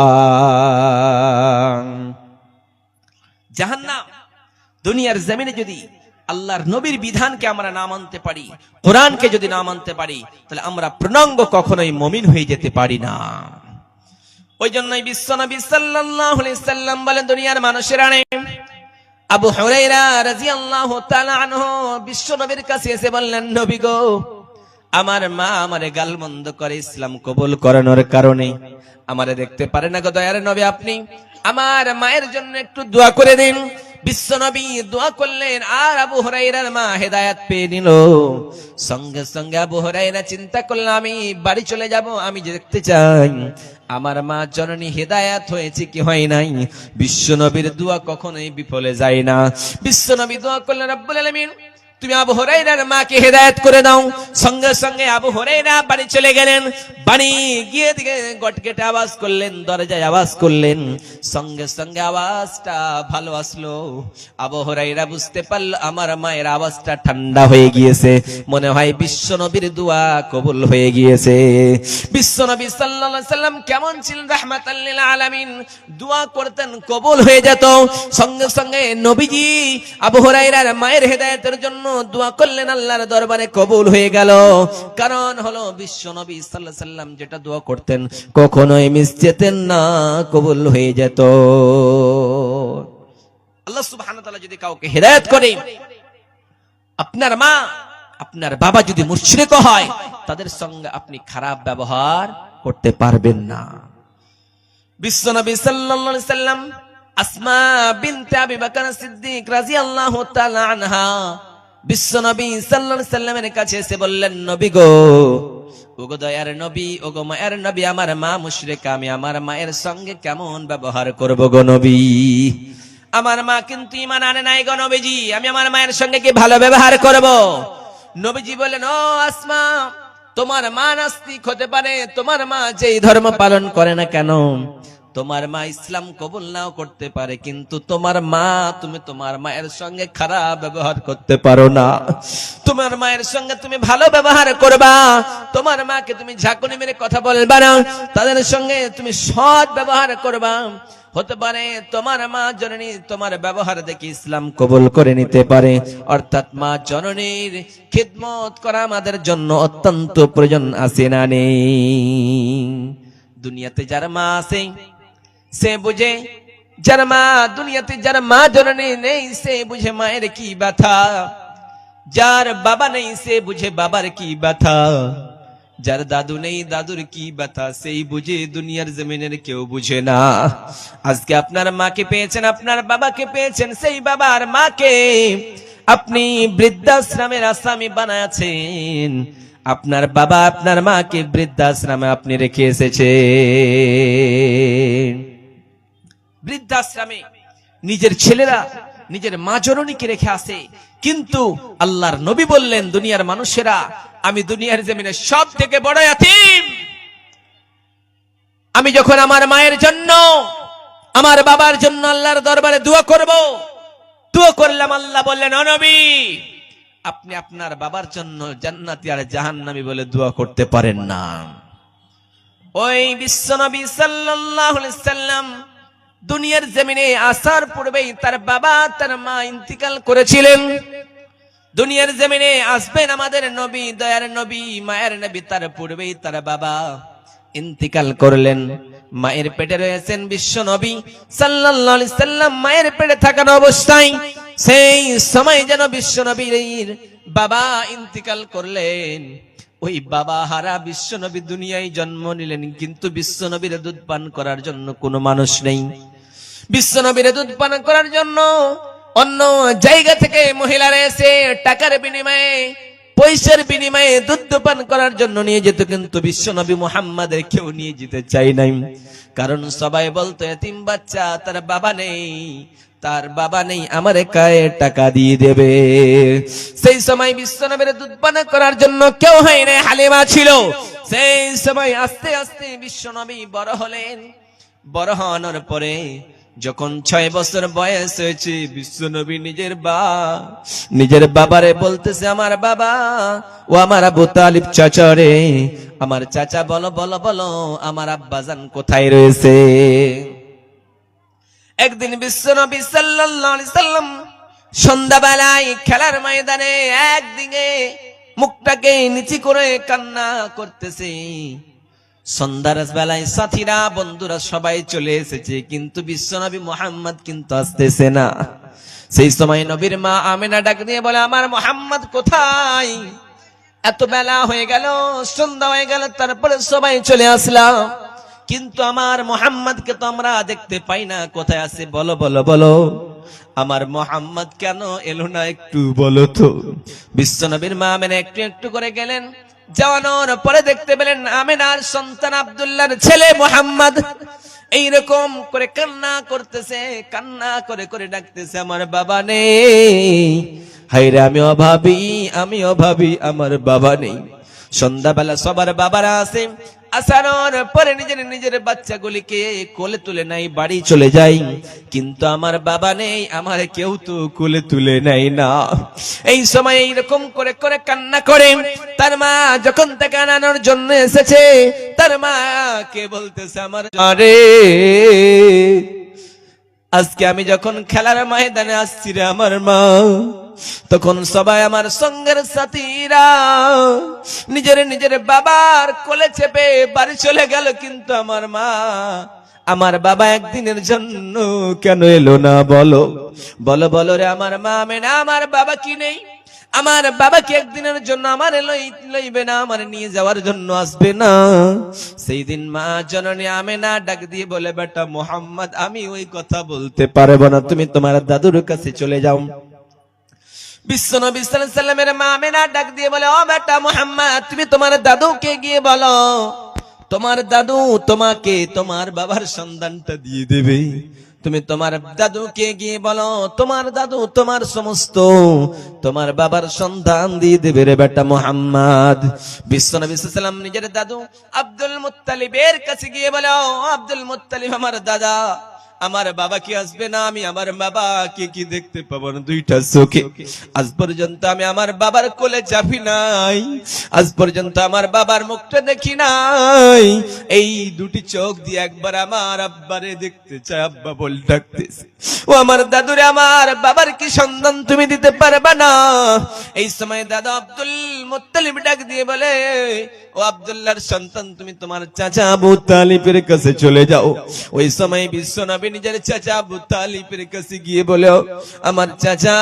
জাহান্নাম। দুনিয়ার জমিনে যদি আল্লাহর নবীর বিধানকে আমরা না মানতে পারি, কোরআনকে যদি না মানতে পারি, তাহলে আমরা পূর্ণাঙ্গ কখনোই মুমিন হয়ে যেতে পারি না। ওই জন্যই বিশ্বনবী সাল্লাল্লাহু আলাইহি সাল্লাম বলেন, দুনিয়ার মানুষেরা নে, আবু হুরায়রা রাদিয়াল্লাহু তাআলা আনহু বিশ্বনবীর কাছে এসে বললেন, নবী গো, আমার মা আমারে গালমন্দ করে ইসলাম কবুল করানোর কারণে আমারে দেখতে পারে না গো দয়ার নবী, আপনি আমার মায়ের জন্য একটু দোয়া করে দিন। বিশ্বনবী দোয়া করলেন, আর আবু হুরায়রার মা হেদায়েত পেয়ে নিল। সঙ্গে সঙ্গে আবু হুরায়রা চিন্তা করলেন, আমি বাড়ি চলে যাব, আমি দেখতে চাই আমার মা জননী হেদায়েত হয়েছে কি হয় নাই। বিশ্বনবীর দোয়া কখনোই বিফলে যায় না। বিশ্বনবী দোয়া করলেন, রব্বুল আলামিন, তুমি আবু হুরায়রার মাকে হেদায়েত করে দাও। সঙ্গে সঙ্গে আবু হুরায়রা বাড়ি চলে গেলেন। বাড়ি গিয়ে দিকে গটগেটে আওয়াজ করলেন, দরজায় আওয়াজ করলেন। সঙ্গে সঙ্গে আওয়াজটা ভালো আসলো। আবু হুরায়রা বুঝতে পারলো আমার মায়ের আওয়াজটা ঠান্ডা হয়ে গিয়েছে, মনে হয় বিশ্বনবীর দোয়া কবুল হয়ে গিয়েছে। বিশ্বনবী সাল্লাল্লাহু আলাইহি সাল্লাম কেমন ছিলেন? রাহমাতাল লিল আলামিন। দোয়া করতেন, কবুল হয়ে যেত। সঙ্গে সঙ্গে নবীজি আবু হুরায়রার মায়ের হেদায়েতের জন্য দোয়া করলেন, আল্লাহর দরবারে কবুল হয়ে গেল। কারণ হলো বিশ্বনবী সাল্লাল্লাহু আলাইহি সাল্লাম যেটা দোয়া করতেন কখনোই মিস যেতেন না, কবুল হয়ে যেত। আল্লাহ সুবহানাহু ওয়া তাআলা যদি কাউকে হেদায়েত করে, আপনার মা আপনার বাবা যদি মুশরিক হয়, তাদের সঙ্গে আপনি খারাপ ব্যবহার করতে পারবেন না। বিশ্বনবী সাল্লাল্লাহু আলাইহি সাল্লাম আসমা বিনতে আবি বকর সিদ্দিক রাদিয়াল্লাহু তাআলা আনহা বিশ্বনবী সাল্লাল্লাহু আলাইহি সাল্লামের কাছে এসে বললেন, নবী গো, ওগো দয়ার নবী, ওগো মায়ের নবী, আমার মা মুশরিকা, আমি আমার মায়ের সঙ্গে কেমন ব্যবহার করব গো নবী? আমার মা কিন্তু ঈমান আনে নাই গো নবীজি, আমি আমার মায়ের সঙ্গে কি ভালো ব্যবহার করব? নবীজি বলেন, ও আসমা, তোমার মা নাস্তিক হতে পারে, তোমার মা যেই ধর্ম পালন করে না কেন, তোমার মা ইসলাম কবুল নাও করতে পারে, কিন্তু তোমার মা, তুমি তোমার মায়ের সঙ্গে খারাপ ব্যবহার করতে পারো না। তোমার মায়ের সঙ্গে তুমি ভালো ব্যবহার করবা। তোমার মাকে তুমি ঝাঁকুনি মেরে কথা বলবা না, তাদের সঙ্গে তুমি সৎ ব্যবহার করবা। হতে পারে তোমার মা জননী তোমার ব্যবহার দেখে ইসলাম কবুল করে নিতে পারে। অর্থাৎ মা জননীর খিদমত করা আমাদের জন্য অত্যন্ত প্রয়োজন আছে না নেই? দুনিয়াতে যার মা আছে সে বুঝে, যার মা দুনিয়াতে যার মা জননী নেই সে বুঝে মায়ের কি ব্যথা, যার বাবা নেই সে বুঝে বাবার কি ব্যথা। যার দাদু নেই দাদুর কি ব্যথা সেই বুঝে, দুনিয়ার জমিনের কেউ বুঝে না। আজকে আপনার মাকে পেয়েছেন, আপনার বাবাকে পেয়েছেন, সেই বাবা আর মাকে আপনি বৃদ্ধাশ্রমের আসামি বানাচ্ছেন। আপনার বাবা আপনার মাকে বৃদ্ধাশ্রমে আপনি রেখে এসেছেন। বৃদ্ধাশ্রমে নিজের ছেলেরা নিজের মা জননীকে রেখে আসে, কিন্তু আল্লাহর নবী বললেন, দুনিয়ার মানুষেরা, আমি দুনিয়ার জমিনে সব থেকে বড় ইয়াতীম। আমি যখন আমার মায়ের জন্য, আমার বাবার জন্য আল্লাহর দরবারে দোয়া করব, দোয়া করলাম, আল্লাহ বললেন, ও নবী, আপনি আপনার বাবার জন্য জান্নাতি আর জাহান্নামী বলে দোয়া করতে পারেন না। ওই বিশ্বনবী সাল্লাল্লাহু আলাইহি সাল্লাম দুনিয়ার জমিনে আসার পূর্বেই তার বাবা তার মা ইন্তিকাল করেছিলেন। দুনিয়ার জমিনে আসবেন আমাদের নবী, দয়ার নবী, মায়ের নবী, তার পূর্বেই তার বাবা ইন্তিকাল করলেন। মায়ের পেটে রয়েছেন বিশ্ব নবী সাল্লাল্লাহু আলাইহি সাল্লাম। মায়ের পেটে থাকার অবস্থায় সেই সময় যেন বিশ্ব নবীর বাবা ইন্তিকাল করলেন। ওই বাবা হারা বিশ্ব নবী দুনিয়ায় জন্ম নিলেন, কিন্তু বিশ্ব নবীর দুধ পান করার জন্য কোনো মানুষ নেই। বিশ্ব নবীর দুধ পান করার জন্য অন্য জায়গা থেকে মহিলারা এসে টাকার বিনিময়ে, পয়সার বিনিময়ে দুধ পান করার জন্য নিয়ে যেত, কিন্তু বিশ্ব নবী মুহাম্মাদের কেউ নিয়ে যেতে চাই নাই। কারণ সবাই বলতো, এতিম বাচ্চা, তার বাবা নেই, তার বাবা নেই, আমার কায়ে টাকা দিয়ে দেবে। সেই সময় বিশ্ব নবীর দুধ পান করার জন্য কেউ হয় না, হালিমা ছিল। সেই সময় আস্তে আস্তে বিশ্ব নবী বড় হলেন। বড় হওয়ার পরে যখন 6 বছর বয়স হয়েছে, বিশ্ব নবী নিজের বাবারে বলতেছে, আমার বাবা ও আমার আবু তালিব চাচা রে, আমার চাচা, বলো বলো বলো, আমার আব্বাজান কোথায় রয়েছে? একদিন বিশ্ব নবী সাল্লাল্লাহু আলাইহি সাল্লাম সন্ধ্যাবেলায় খেলার ময়দানে একদিকে মুখটাকে নিচু করে কান্না করতেছে। সন্ধ্যার বেলায় সাথীরা, বন্ধুরা সবাই চলে এসেছে, কিন্তু বিশ্বনবী মুহাম্মদ কিন্তু আসতেছে না। সেই সময় নবীর মা আমেনা ডাক দিয়ে বলে, আমার মুহাম্মদ কোথায়? এত বেলা হয়ে গেল, সন্ধ্যা হয়ে গেল, তারপরে সবাই চলে আসলাম, কিন্তু আমার মুহাম্মদকে তো আমরা দেখতে পাই না, কোথায় আছে? বলো বলো বলো, আমার মুহাম্মদ কেন এলো না, একটু বলো তো। বিশ্বনবীর মা আমেনা একটু একটু করে গেলেন, যাওয়ানোর পরে দেখতে পেলেন আমেনার সন্তান আব্দুল্লাহর ছেলে মুহাম্মদ এইরকম করে কান্না করতেছে, কান্না করে করে ডাকতেছে, আমার বাবা নেই, হায়রে আমি অভাবী, আমার বাবা নেই। সন্ধ্যাবেলা সবার বাবারা আসে, আসানোর পরে নিজের বাচ্চাগুলিকে কোলে তুলে নাই, বাড়ি চলে যাই, কিন্তু আমার বাবা নেই, আমার কেউ তো কোলে তুলে নেয় না। এই সময় এইরকম করে করে কান্না করে তার মা যখন তাকে আনানোর জন্য এসেছে, তার মা কে বলতেছে, আমার আরে আজকে আমি যখন খেলার ময়দানে আসছি রে আমার মা, তখন সবাই আমার সঙ্গের সাথীরা নিজের বাবার কোলে চেপে বাড়ি চলে গেল, কিন্তু আমার মা, আমার বাবা একদিনের জন্য কেন এলো না? বলো বলো বলো রে আমার মা আমেনা, আমার বাবা কি নেই? আমার বাবা কি একদিনের জন্য আমার লইবে না, আমার নিয়ে যাওয়ার জন্য আসবে না? সেই দিন মা জননী আমেনা ডাক দিয়ে বলে, বেটা মুহাম্মদ, আমি ওই কথা বলতে পারবো না, তুমি তোমার দাদুর কাছে চলে যাও। বিশ্বনবী সাল্লাল্লাহু আলাইহি সাল্লামের মা আমেনা ডাক দিয়ে বলে, ও বেটা মুহাম্মদ, তুমি তোমার দাদুকে গিয়ে বলো, তোমার দাদু তোমাকে তোমার বাবার সন্তানটা দিয়ে দেবে। তুমি তোমার দাদুকে গিয়ে বলো, তোমার দাদু তোমার সমস্ত তোমার বাবার সন্তান দিয়ে দেবে রে বেটা মুহাম্মদ। বিশ্বনবী সাল্লাল্লাহু আলাইহি সাল্লাম নিজের দাদু আব্দুল মুত্তালিবের কাছে গিয়ে বলে, ও আব্দুল মুত্তালিব, আমার দাদা, আমার বাবা কি আসবে না? আমি আমার বাবাকে কি দেখতে পাবো না দুইটা চোখে? আজ পর্যন্ত আমি আমার বাবার কোলে চাপি নাই, আজ পর্যন্ত আমার বাবার মুখটা দেখি নাই। এই দুটি চোখ দিয়ে একবার আমার আব্বারে দেখতে চায়, আব্বা বল ডাকতেছে, ও আমার দাদুরে, আমার বাবার কি সন্ধান তুমি দিতে পারবে না? এই সময় দাদা আব্দুল মুত্তালিব ডাক দিয়ে বলে, ও আব্দুল্লাহর সন্তান, তুমি তোমার চাচা আবু তালিবের কাছে চলে যাও। ওই সময় বিশ্ব নবী নিজের চাচা আবু তালিবের কাছে গিয়ে বলে, আমার চাচা,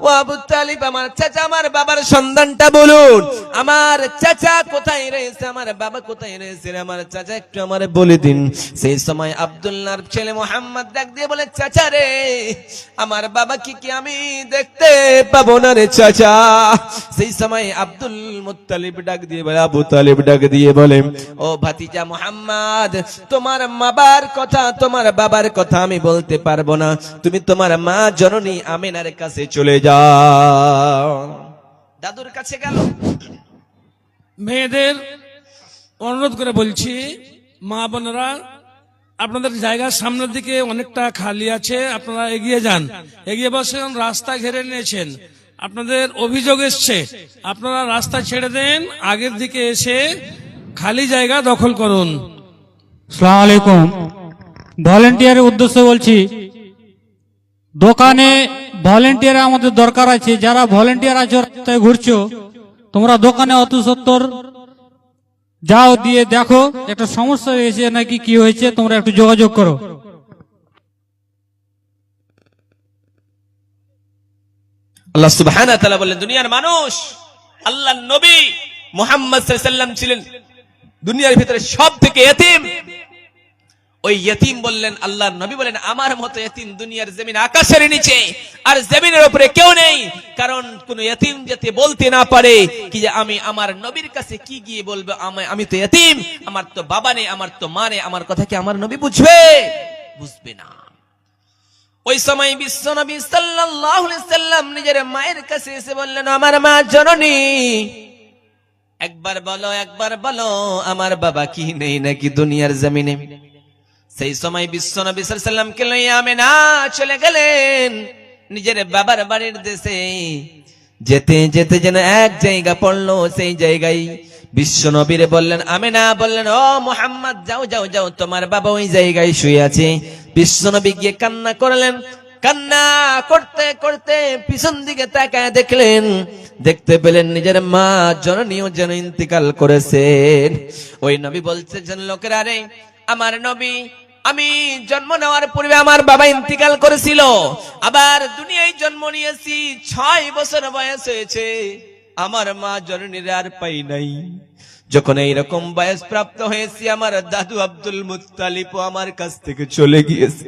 ও আবু তালিব, আমার চাচা, আমার বাবার সন্ধানটা বলুন, আমার চাচা কোথায় রয়েছে, আমার বাবা কোথায় রয়েছে, আমার চাচা একটু আমারে বলে দিন। সেই সময় আব্দুল্লাহর ছেলে মোহাম্মদ ডাক দিয়ে বলে, চাচা রে, আমার বাবা কি আমি দেখতে পাবো না রে চাচা? সেই সময় আব্দুল মুত্তালিব ডাক দিয়ে বলে, আবু তালিব ডাক দিয়ে বলে, ও ভাতিজা মোহাম্মদ, তোমার মাবার কথা, তোমার বাবার কথা আমি বলতে পারবো না, তুমি তোমার মা জননী আমিনার কাছে চলে যাও। দাদুর কাছে গেল। মেয়েদের অনুরোধ করে বলছি, মা বোনেরা, আপনাদের জায়গার সামনের দিকে অনেকটা খালি আছে, আপনারা এগিয়ে যান, এগিয়ে বসেন, রাস্তা ঘিরে নিয়েছেন, আপনাদের অভিযোগ এসছে, আপনারা রাস্তা ছেড়ে দেন, আগের দিকে এসে খালি জায়গা দখল করুন। আসসালামু আলাইকুম। ভলেন্টিয়ারের উদ্দেশ্যে বলছি, দোকানে ভলেন্টিয়ার আমাদের দরকার আছে। যারা ভলেন্টিয়ার আছো, রাস্তায় ঘুরছো, তোমরা দোকানে অত সত্তর যাও, দিয়ে দেখো একটা সমস্যা হয়েছে নাকি কি হয়েছে, তোমরা একটু যোগাযোগ করো। আল্লাহ সুবহানাহু ওয়া তাআলা বলেন, দুনিয়ার মানুষ, আল্লাহর নবী মুহাম্মদ সাল্লাল্লাহু আলাইহি ওয়াসাল্লাম ছিলেন দুনিয়ার ভিতরে সবথেকে এতিম। ওই ইতিম বললেন, আল্লাহর নবী বলেন, আমার মতো এতিম দুনিয়ার জমিন আকাশের নিচে আর জমিনের উপরে কেউ নেই। কারণ কোন এতিম যাতে বলতে না পারে কি যে আমি আমার নবীর কাছে কি গিয়ে বলবো, আমি তো এতিম, আমার তো বাবা নেই, আমার তো মা নেই, আমার কথা কি আমার নবী বুঝবে? বুঝবে না। ওই সময় বিশ্ব নবী সাল্লাল্লাহু আলাইহি সাল্লাম নিজের মায়ের কাছে এসে বললেন, আমার মা জননী, একবার বলো, একবার বলো, আমার বাবা কি নেই নাকি দুনিয়ার জমিনে? সেই সময় বিশ্ব নবী সাল্লাল্লাহু আলাইহি সাল্লামকে লইয়া আমিনা চলে গেলেন নিজের বাবার বাড়ির দেশে। যেতে যেতে যেন এক জায়গা পড়লো, সেই জায়গায় বিশ্ব নবীরে বললেন, আমিনা বললেন, ও মুহাম্মদ, যাও যাও যাও, তোমার বাবা ওই জায়গায় শুয়ে আছে। বিশ্ব নবী গিয়ে কান্না করলেন। কান্না করতে করতে পিছন দিকে তাকায় দেখলেন, দেখতে পেলেন নিজের মা জননীও যেন ইন্তিকাল করেছেন। ওই নবী বলছেন, লোকেরা রে, আমার নবী, আমি জন্ম নেওয়ার পূর্বে আমার বাবা ইন্তিকাল করেছিল, আবার দুনিয়ায় জন্ম নিয়েছি, 6 বছর বয়স হয়েছে, আমার মা জননীর আর পাই নাই। যখন এইরকম বয়স প্রাপ্ত হয়েছি, আমার দাদু আব্দুল মুত্তালিব আমার কাছ থেকে চলে গিয়েছে,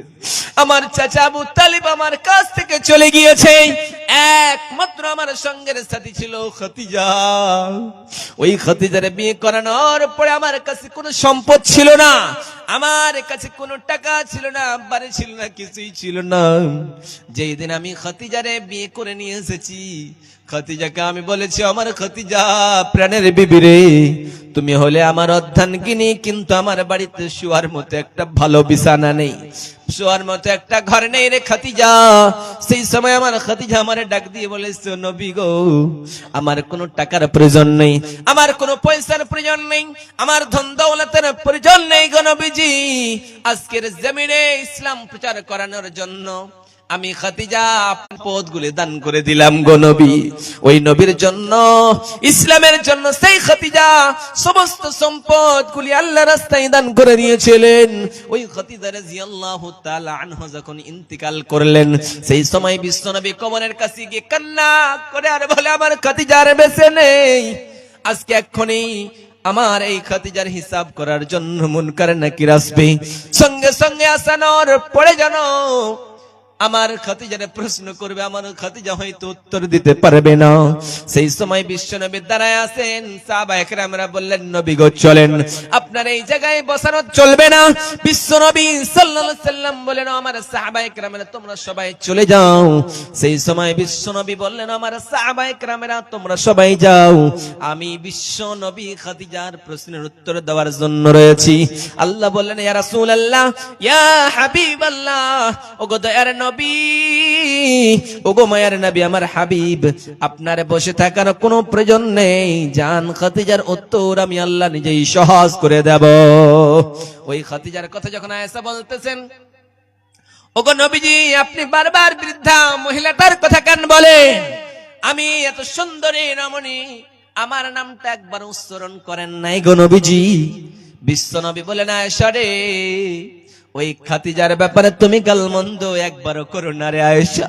আমার চাচা আবু তালিব আমার কাছ থেকে চলে গিয়েছে। একমাত্র আমার সঙ্গের সাথী ছিল খাদিজা। ওই খাদিজার বিয়ে করানোর পরে আমার কাছে কোনো সম্পদ ছিল না, আমার কাছে কোনো টাকা ছিল না, বাড়ি ছিল না, কিছুই ছিল না। যেই দিন আমি খাদিজারে বিয়ে করে নিয়ে এসেছি, খাদিজাকে আমি বলেছি, আমার খাদিজা, প্রাণের বিবি রে, তুমি হলে আমার অর্ধাঙ্গিনী, কিন্তু আমার বাড়িতে শোয়ার মতো একটা ভালো বিছানা নেই, শোয়ার মতো একটা ঘর নেই রে খাদিজা। সেই সময় আমার খাদিজা আমারে ডাক দিয়ে বলেছে, নবী গো, আমার কোনো টাকার প্রয়োজন নেই, আমার কোনো পয়সার প্রয়োজন নেই, আমার ধন দৌলতের প্রয়োজন নেই গো নবীজি। আজকের জমিনে ইসলাম প্রচার করানোর জন্য আমি খাদিজা সম্পদগুলি দান করে দিলাম গো নবী। ওই নবীর জন্য, ইসলামের জন্য সেই খাদিজা সমস্ত সম্পদগুলি আল্লাহর রাস্তায় দান করে দিয়েছিলেন। ওই খাদিজা রাদিয়াল্লাহু তাআলা আনহা যখন ইন্তিকাল করলেন, সেই সময় বিশ্বনবী কবরের কাছে গিয়ে কান্না করে আর বলে, আমার খাদিজার বেঁচে নেই, আজকে এক্ষুনি আমার এই খাদিজার হিসাব করার জন্য মুনকার নাকির আসবে, সঙ্গে সঙ্গে আসানোর পরে জানো আমার খাদিজারে প্রশ্ন করবে, আমার খাদিজা হয়তো উত্তর দিতে পারবে না। সেই সময় বিশ্বনবী দাঁড়ায় আছেন, সাহাবায়ে কেরামরা বললেন, নবী গো চলেন, আপনার এই জায়গায় বসানো চলবে না। বিশ্বনবী সাল্লাল্লাহু আলাইহি সাল্লাম বলেন, আমার সাহাবায়ে কেরামরা তোমরা সবাই চলে যাও। সেই সময় বিশ্বনবী বললেন, আমার সাহাবায়ে কেরামরা তোমরা সবাই যাও, আমি বিশ্বনবী খাদিজার প্রশ্নের উত্তর দেওয়ার জন্য রয়েছি। আল্লাহ বললেন, ইয়া রাসূলুল্লাহ, ইয়া হাবিবাল্লাহ, ওগো দয়ার নবী, নবী, ওগো মায়ার নবী, আমার হাবিব, আপনার বসে থাকার কোনো প্রয়োজন নেই, জান খাদিজার উত্তর আমি আল্লাহ নিজেই সহজ করে দেব। ওই খাদিজার কথা যখন আয়েশা বলতেছেন, ওগো নবীজি, আপনি বারবার বৃদ্ধা মহিলাটার কথা কেন বলেন? আমি এত সুন্দরী রমণী, আমার নামটা একবার উচ্চারণ করেন নাই গো নবীজি। বিশ্ব নবী বলেন, আয়েশা রে, ওই খাদিজার ব্যাপারে তুমি গালমন্দ একবারও করো না রে আয়েশা।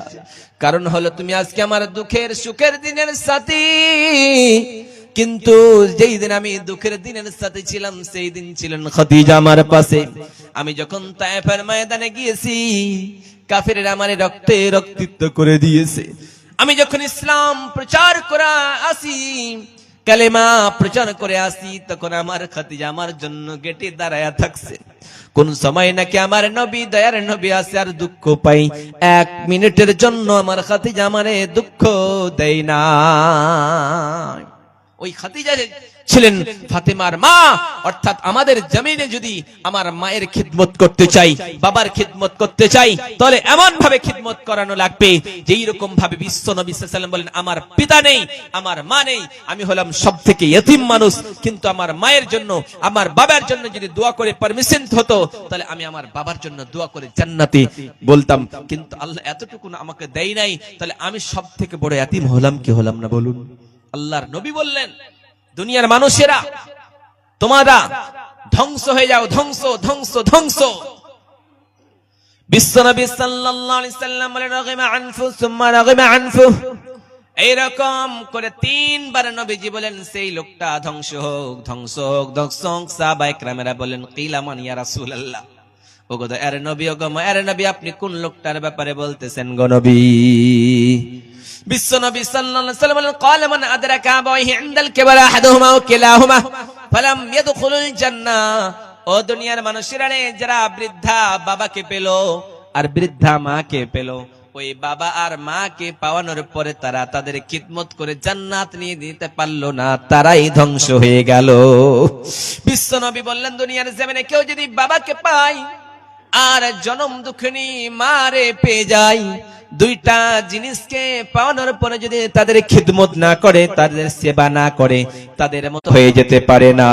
কারণ হলো তুমি আজকে আমার দুঃখের সুখের দিনের সাথী, কিন্তু যেই দিন আমি দুঃখের দিনের সাথে ছিলাম সেই দিন ছিলেন খাদিজা আমার পাশে। আমি যখন তায়েফের ময়দানে গিয়েছি, কাফেররা আমারে রক্তে রক্তিত করে দিয়েছে। আমি যখন ইসলাম প্রচার করে আসি, কালেমা প্রচার করে আসি, তখন আমার খাদিজা আমার জন্য গেটে দাঁড়ায়া থাকছে। কোন সময় নাকি আমার নবী, দয়ার নবী আসে আর দুঃখ পাই, 1 মিনিটের জন্য আমার খাদিজা আমারে দুঃখ দেয় না। ওই খাদিজা ছিলেন ফাতেমার মা। অর্থাৎ আমাদের জমিনে যদি আমার মায়ের খিদমত করতে চাই, বাবার খিদমত করতে চাই, তাহলে এমন ভাবে খিদমত করানো লাগবে যেই রকম ভাবে বিশ্ব নবী সাল্লাল্লাহু আলাইহি ওয়াসাল্লাম বলেন, আমার পিতা নেই, আমার মা নেই, আমি হলাম সবথেকে ইতিম মানুষ, কিন্তু আমার মায়ের জন্য, আমার বাবার জন্য যদি দোয়া করে পারমিশন হতো, তাহলে আমি আমার বাবার জন্য দোয়া করে জান্নাতে বলতাম। কিন্তু আল্লাহ এতটুকু আমাকে দেয় নাই, তাহলে আমি সবথেকে বড় ইতিম হলাম কি হলাম না বলুন? আল্লাহর নবী বললেন, দুনিয়ার মানুষেরা তোমরা ধ্বংস হয়ে যাও, ধ্বংস ধ্বংস ধ্বংস। বিশ্বনবী সাল্লাল্লাহু আলাইহি সাল্লাম বলেন, রাগিমা আনফু সুম্মা রাগিমা আনফু। এইরকম করে 3 বার নবীজি বলেন, সেই লোকটা ধ্বংস হোক, ধ্বংস হোক, ধ্বংস হোক। সাহাবায়ে কেরামেরা বলেন, কিলা মান ইয়া রাসূলুল্লাহ, ওগো দয়ার নবী, ওগো মায়ের নবী, আপনি কোন লোকটার ব্যাপারে বলতেছেন গো নবী? বিশ্ব নবী সাল্লাল্লাহু আলাইহি ওয়াসাল্লাম বলেন, ক্বালা মান আদরাকা আবাইহি ইনদাল কিবার আহাদুহুমা ওয়া কিলাহুমা ফালাম ইয়াদখুলুল জান্নাহ। ও দুনিয়ার মানুষেরা রে, যারা বৃদ্ধা বাবাকে পেল আর বৃদ্ধা মাকে পেল, ওই বাবা আর মাকে পাওয়ানোর পরে তারা তাদের খিদমত করে জান্নাত নিয়ে দিতে পারলো না, তারাই ধ্বংস হয়ে গেল। বিশ্ব নবী বললেন, দুনিয়ার জমিনে কেউ যদি বাবাকে পায় আর জনম দুঃখিনী মারে পেয়ে যায়, দুইটা জিনিসকে পাওয়ানোর পরে যদি তাদের খিদমত না করে, তাদের সেবা না করে, তাদের মতো হয়ে যেতে পারে না।